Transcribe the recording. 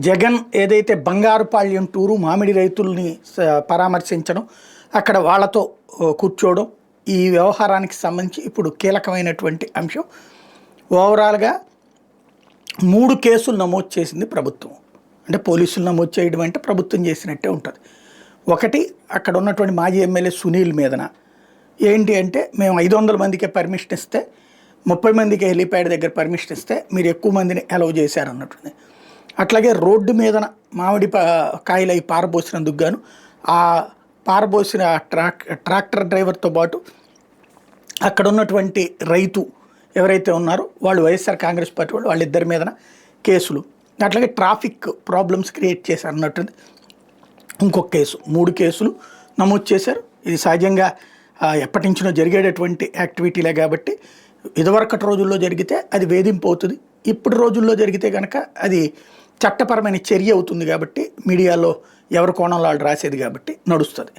జగన్ ఏదైతే బంగారుపాళ్యం టూరు మామిడి రైతుల్ని పరామర్శించడం, అక్కడ వాళ్ళతో కూర్చోవడం, ఈ వ్యవహారానికి సంబంధించి ఇప్పుడు కీలకమైనటువంటి అంశం. ఓవరాల్గా 3 కేసులు నమోదు చేసింది ప్రభుత్వం. అంటే పోలీసులు నమోదు చేయడం అంటే ప్రభుత్వం చేసినట్టే ఉంటుంది. ఒకటి, అక్కడ ఉన్నటువంటి మాజీ ఎమ్మెల్యే సునీల్ మీదన ఏంటి అంటే, మేము 500 మందికే పర్మిషన్ ఇస్తే 30 మందికి హెలిప్యాడ్ దగ్గర పర్మిషన్ ఇస్తే మీరు ఎక్కువ మందిని అలౌ చేశారన్నట్టుంది. అట్లాగే రోడ్డు మీదన మామిడి కాయలు అవి పారబోసినందుకు గాను ఆ పారబోసిన ట్రాక్టర్ డ్రైవర్తో పాటు అక్కడ ఉన్నటువంటి రైతు ఎవరైతే ఉన్నారో వాళ్ళు వైఎస్ఆర్ కాంగ్రెస్ పార్టీ వాళ్ళు, వాళ్ళిద్దరి మీదన కేసులు. అట్లాగే ట్రాఫిక్ ప్రాబ్లమ్స్ క్రియేట్ చేశారు అన్నట్టుంది ఇంకొక కేసు. 3 కేసులు నమోదు చేశారు. ఇది సహజంగా ఎప్పటి నుంచినో జరిగేటటువంటి యాక్టివిటీలే కాబట్టి ఇదివరకటి రోజుల్లో జరిగితే అది వేధింపు అవుతుంది, ఇప్పుడు రోజుల్లో జరిగితే కనుక అది చట్టపరమైన చర్య అవుతుంది. కాబట్టి మీడియాలో ఎవరి కోణంలో వాళ్ళు రాసేది కాబట్టి నడుస్తుంది.